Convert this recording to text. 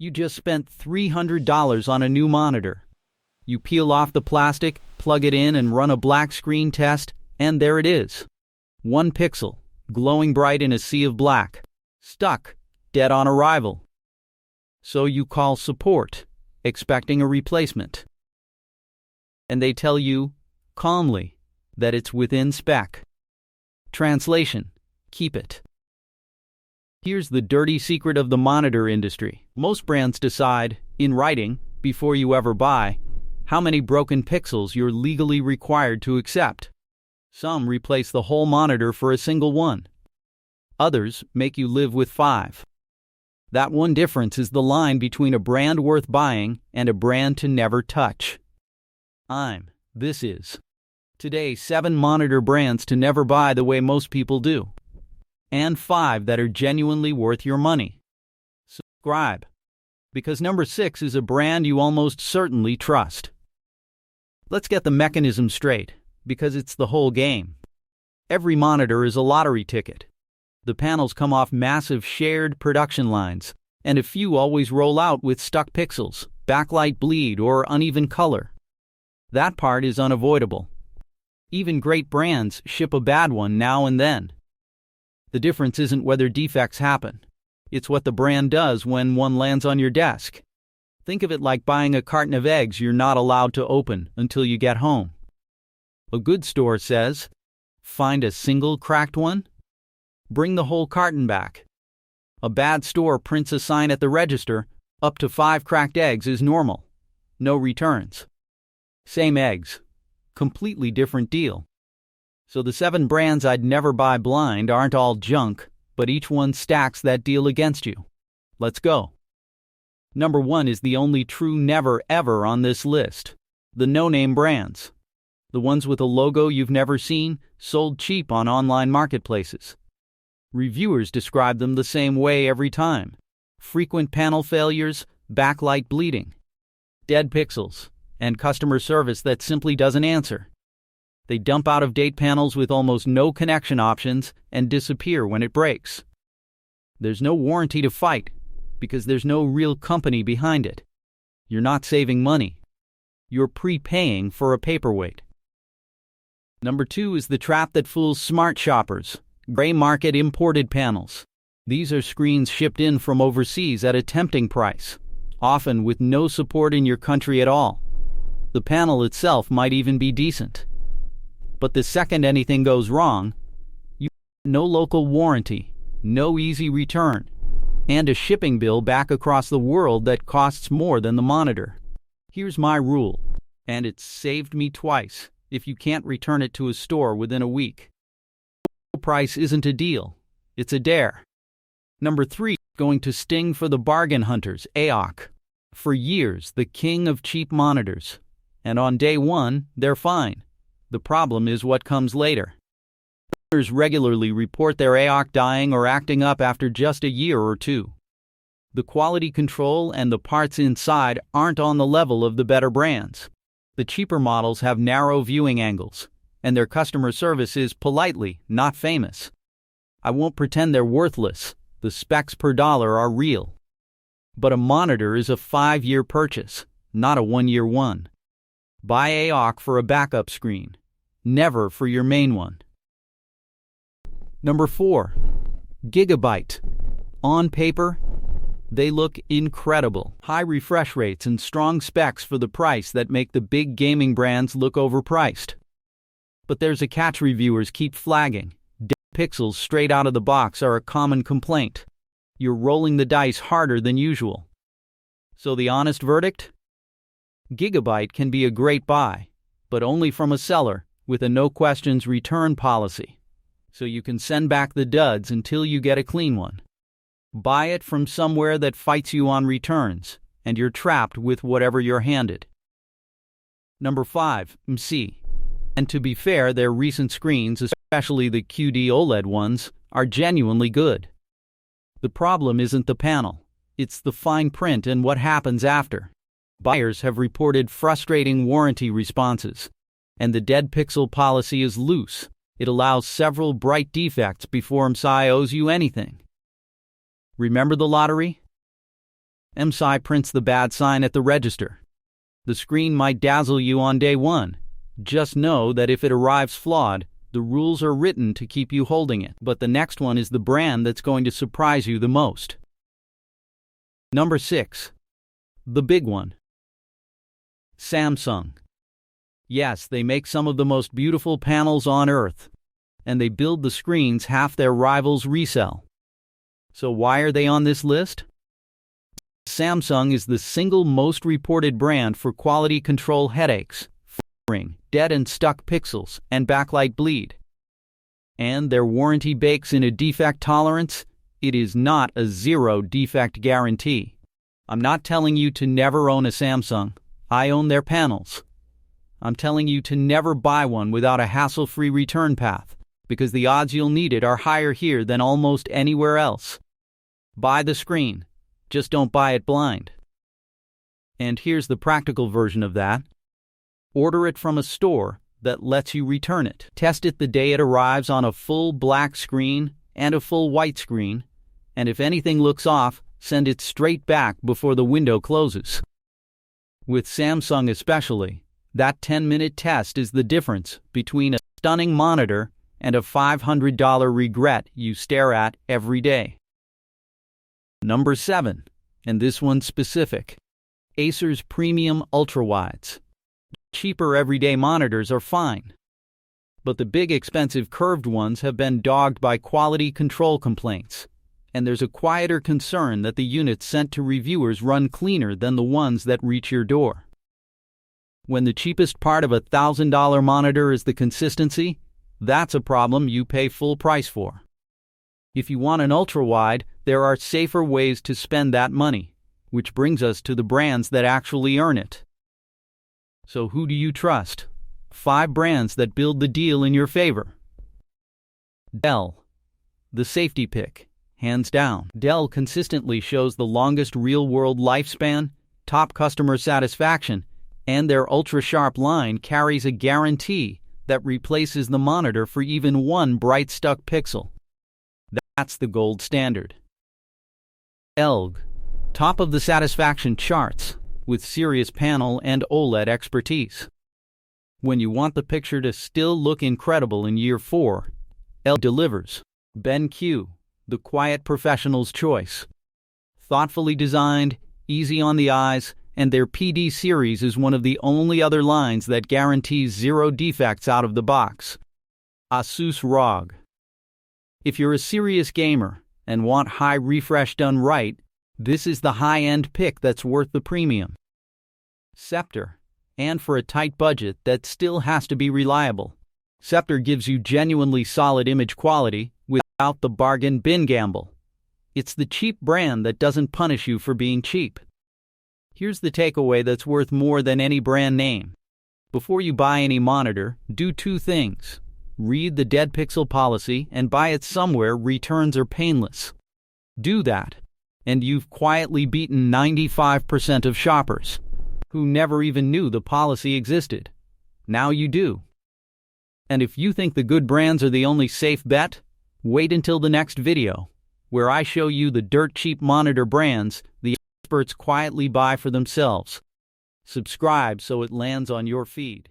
You just spent $300 on a new monitor. You peel off the plastic, plug it in, and run a black screen test, and there it is. 1 pixel, glowing bright in a sea of black. Stuck, dead on arrival. So you call support, expecting a replacement. And they tell you, calmly, that it's within spec. Translation: keep it. Here's the dirty secret of the monitor industry. Most brands decide, in writing, before you ever buy, how many broken pixels you're legally required to accept. Some replace the whole monitor for a single one. Others make you live with 5. That one difference is the line between a brand worth buying and a brand to never touch. This is. Today, 7 monitor brands to never buy the way most people do. And 5 that are genuinely worth your money. Subscribe. Because number 6 is a brand you almost certainly trust. Let's get the mechanism straight, because it's the whole game. Every monitor is a lottery ticket. The panels come off massive shared production lines, and a few always roll out with stuck pixels, backlight bleed, or uneven color. That part is unavoidable. Even great brands ship a bad one now and then. The difference isn't whether defects happen. It's what the brand does when one lands on your desk. Think of it like buying a carton of eggs you're not allowed to open until you get home. A good store says, find a single cracked one? Bring the whole carton back. A bad store prints a sign at the register, up to 5 cracked eggs is normal. No returns. Same eggs. Completely different deal. So the 7 brands I'd never buy blind aren't all junk, but each one stacks that deal against you. Let's go. Number 1 is the only true never ever on this list. The no-name brands. The ones with a logo you've never seen, sold cheap on online marketplaces. Reviewers describe them the same way every time. Frequent panel failures, backlight bleeding, dead pixels, and customer service that simply doesn't answer. They dump out-of-date panels with almost no connection options and disappear when it breaks. There's no warranty to fight, because there's no real company behind it. You're not saving money. You're prepaying for a paperweight. Number 2 is the trap that fools smart shoppers. Gray market imported panels. These are screens shipped in from overseas at a tempting price, often with no support in your country at all. The panel itself might even be decent. But the second anything goes wrong, you have no local warranty, no easy return, and a shipping bill back across the world that costs more than the monitor. Here's my rule, and it's saved me twice if you can't return it to a store within a week. Price isn't a deal, it's a dare. Number 3, going to sting for the bargain hunters, AOC. For years, the king of cheap monitors. And on day 1, they're fine. The problem is what comes later. Owners regularly report their AOC dying or acting up after just a year or 2. The quality control and the parts inside aren't on the level of the better brands. The cheaper models have narrow viewing angles, and their customer service is politely not famous. I won't pretend they're worthless. The specs per dollar are real. But a monitor is a 5-year purchase, not a 1-year one. Buy AOC for a backup screen, never for your main one. Number 4, Gigabyte. On paper, they look incredible. High refresh rates and strong specs for the price that make the big gaming brands look overpriced. But there's a catch reviewers keep flagging. Dead pixels straight out of the box are a common complaint. You're rolling the dice harder than usual. So the honest verdict? Gigabyte can be a great buy, but only from a seller with a no-questions return policy. So you can send back the duds until you get a clean one. Buy it from somewhere that fights you on returns, and you're trapped with whatever you're handed. Number 5, MC. And to be fair, their recent screens, especially the QD OLED ones, are genuinely good. The problem isn't the panel, it's the fine print and what happens after. Buyers have reported frustrating warranty responses, and the dead pixel policy is loose. It allows several bright defects before MSI owes you anything. Remember the lottery? MSI prints the bad sign at the register. The screen might dazzle you on day one. Just know that if it arrives flawed, the rules are written to keep you holding it. But the next one is the brand that's going to surprise you the most. Number 6. The big one. Samsung. Yes, they make some of the most beautiful panels on earth, and they build the screens half their rivals resell. So why are they on this list? Samsung is the single most reported brand for quality control headaches, flickering, dead and stuck pixels, and backlight bleed. And their warranty bakes in a defect tolerance. It is not a zero defect guarantee. I'm not telling you to never own a Samsung. I own their panels. I'm telling you to never buy one without a hassle-free return path, because the odds you'll need it are higher here than almost anywhere else. Buy the screen. Just don't buy it blind. And here's the practical version of that. Order it from a store that lets you return it. Test it the day it arrives on a full black screen and a full white screen, and if anything looks off, send it straight back before the window closes. With Samsung especially, that 10-minute test is the difference between a stunning monitor and a $500 regret you stare at every day. Number 7, and this one's specific. Acer's premium ultrawides. Cheaper everyday monitors are fine, but the big expensive curved ones have been dogged by quality control complaints, and there's a quieter concern that the units sent to reviewers run cleaner than the ones that reach your door. When the cheapest part of a $1,000 monitor is the consistency, that's a problem you pay full price for. If you want an ultrawide, there are safer ways to spend that money, which brings us to the brands that actually earn it. So who do you trust? 5 brands that build the deal in your favor. Dell. The safety pick, hands down. Dell consistently shows the longest real-world lifespan, top customer satisfaction, and their ultra-sharp line carries a guarantee that replaces the monitor for even one bright stuck pixel. That's the gold standard. ELG, top of the satisfaction charts, with serious panel and OLED expertise. When you want the picture to still look incredible in year 4, ELG delivers. BenQ, the quiet professional's choice. Thoughtfully designed, easy on the eyes, and their PD series is one of the only other lines that guarantees 0 defects out of the box. Asus ROG. If you're a serious gamer and want high refresh done right, this is the high-end pick that's worth the premium. Sceptre, and for a tight budget that still has to be reliable. Sceptre gives you genuinely solid image quality without the bargain bin gamble. It's the cheap brand that doesn't punish you for being cheap. Here's the takeaway that's worth more than any brand name. Before you buy any monitor, do 2 things. Read the dead pixel policy and buy it somewhere returns are painless. Do that, and you've quietly beaten 95% of shoppers who never even knew the policy existed. Now you do. And if you think the good brands are the only safe bet, wait until the next video, where I show you the dirt cheap monitor brands the experts quietly buy for themselves. Subscribe so it lands on your feed.